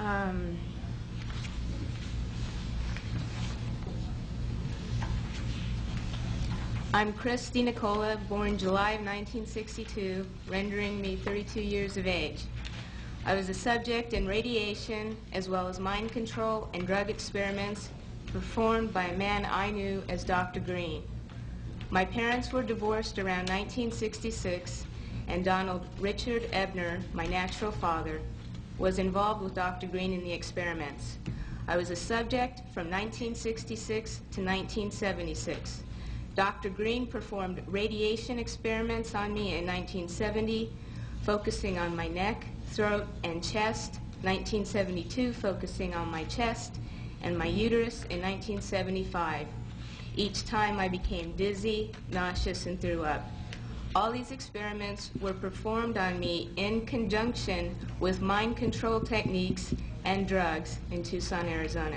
I'm Chris DiNicola, born July of 1962, rendering me 32 years of age. I was a subject in radiation as well as mind control and drug experiments performed by a man I knew as Dr. Green. My parents were divorced around 1966, and Donald Richard Ebner, my natural father, was involved with Dr. Green in the experiments. I was a subject from 1966 to 1976. Dr. Green performed radiation experiments on me in 1970, focusing on my neck, throat, and chest, 1972 focusing on my chest and my uterus in 1975. Each time I became dizzy, nauseous, and threw up. All these experiments were performed on me in conjunction with mind control techniques and drugs in Tucson, Arizona.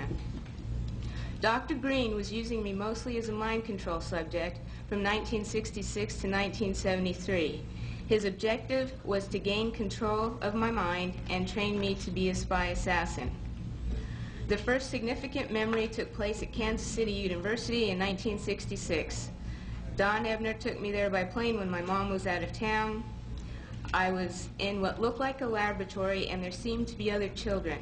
Dr. Green was using me mostly as a mind control subject from 1966 to 1973. His objective was to gain control of my mind and train me to be a spy assassin. The first significant memory took place at Kansas City University in 1966. Don Ebner took me there by plane when my mom was out of town. I was in what looked like a laboratory, and there seemed to be other children.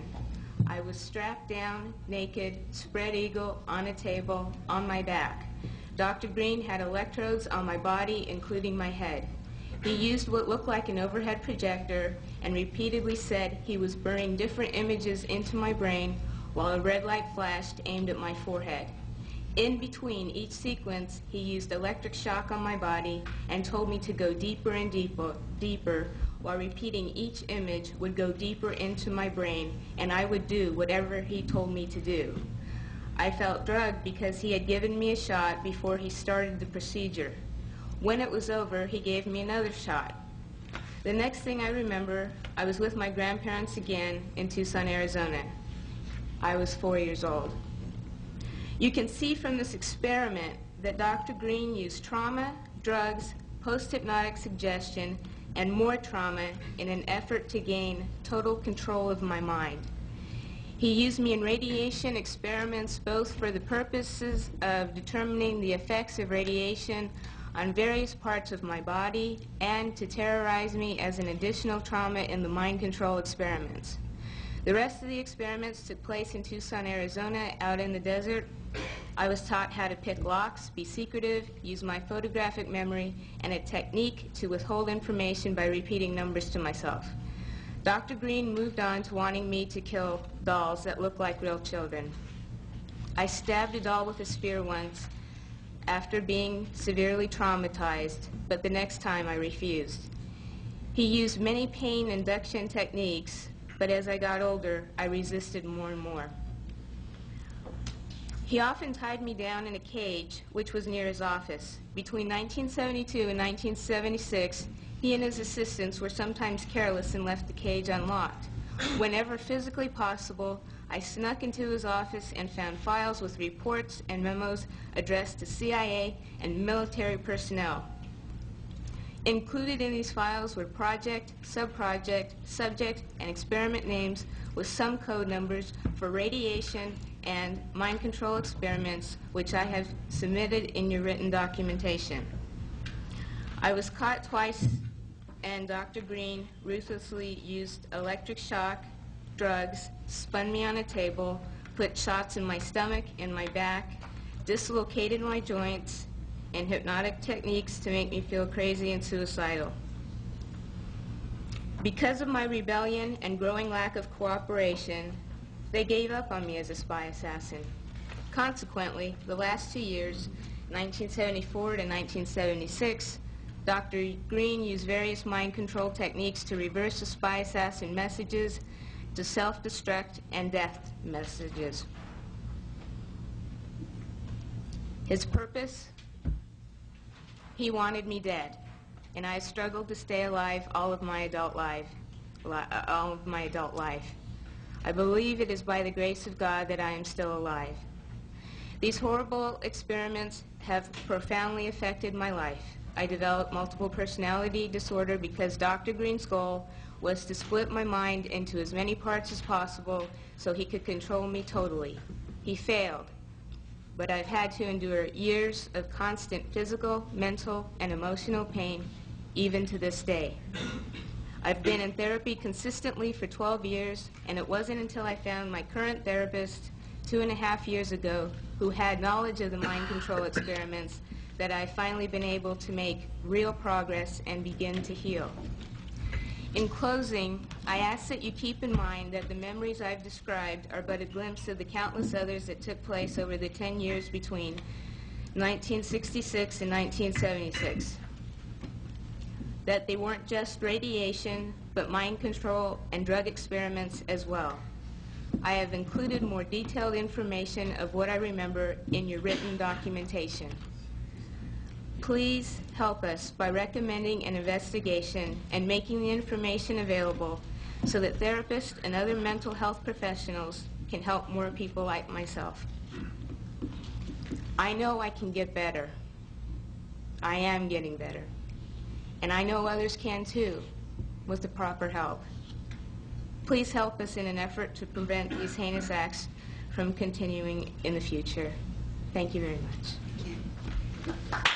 I was strapped down, naked, spread eagle, on a table, on my back. Dr. Green had electrodes on my body, including my head. He used what looked like an overhead projector and repeatedly said he was burning different images into my brain while a red light flashed aimed at my forehead. In between each sequence, he used electric shock on my body and told me to go deeper and deeper, while repeating each image would go deeper into my brain, and I would do whatever he told me to do. I felt drugged because he had given me a shot before he started the procedure. When it was over, he gave me another shot. The next thing I remember, I was with my grandparents again in Tucson, Arizona. I was 4 years old. You can see from this experiment that Dr. Green used trauma, drugs, post-hypnotic suggestion, and more trauma in an effort to gain total control of my mind. He used me in radiation experiments both for the purposes of determining the effects of radiation on various parts of my body and to terrorize me as an additional trauma in the mind control experiments. The rest of the experiments took place in Tucson, Arizona, out in the desert. I was taught how to pick locks, be secretive, use my photographic memory, and a technique to withhold information by repeating numbers to myself. Dr. Green moved on to wanting me to kill dolls that looked like real children. I stabbed a doll with a spear once after being severely traumatized, but the next time I refused. He used many pain induction techniques, but as I got older, I resisted more and more. He often tied me down in a cage, which was near his office. Between 1972 and 1976, he and his assistants were sometimes careless and left the cage unlocked. Whenever physically possible, I snuck into his office and found files with reports and memos addressed to CIA and military personnel. Included in these files were project, subproject, subject, and experiment names with some code numbers for radiation and mind control experiments, which I have submitted in your written documentation. I was caught twice, and Dr. Green ruthlessly used electric shock, drugs, spun me on a table, put shots in my stomach and my back, dislocated my joints, and hypnotic techniques to make me feel crazy and suicidal. Because of my rebellion and growing lack of cooperation, they gave up on me as a spy assassin. Consequently, the last 2 years, 1974 to 1976, Dr. Green used various mind control techniques to reverse the spy assassin messages to self-destruct and death messages. His purpose? He wanted me dead, and I struggled to stay alive all of my adult life. I believe it is by the grace of God that I am still alive. These horrible experiments have profoundly affected my life. I developed multiple personality disorder because Dr. Green's goal was to split my mind into as many parts as possible so he could control me totally. He failed, but I've had to endure years of constant physical, mental, and emotional pain, even to this day. I've been in therapy consistently for 12 years, and it wasn't until I found my current therapist 2.5 years ago, who had knowledge of the mind control experiments, that I've finally been able to make real progress and begin to heal. In closing, I ask that you keep in mind that the memories I've described are but a glimpse of the countless others that took place over the 10 years between 1966 and 1976. That they weren't just radiation, but mind control and drug experiments as well. I have included more detailed information of what I remember in your written documentation. Please help us by recommending an investigation and making the information available so that therapists and other mental health professionals can help more people like myself. I know I can get better. I am getting better. And I know others can too, with the proper help. Please help us in an effort to prevent these heinous acts from continuing in the future. Thank you very much.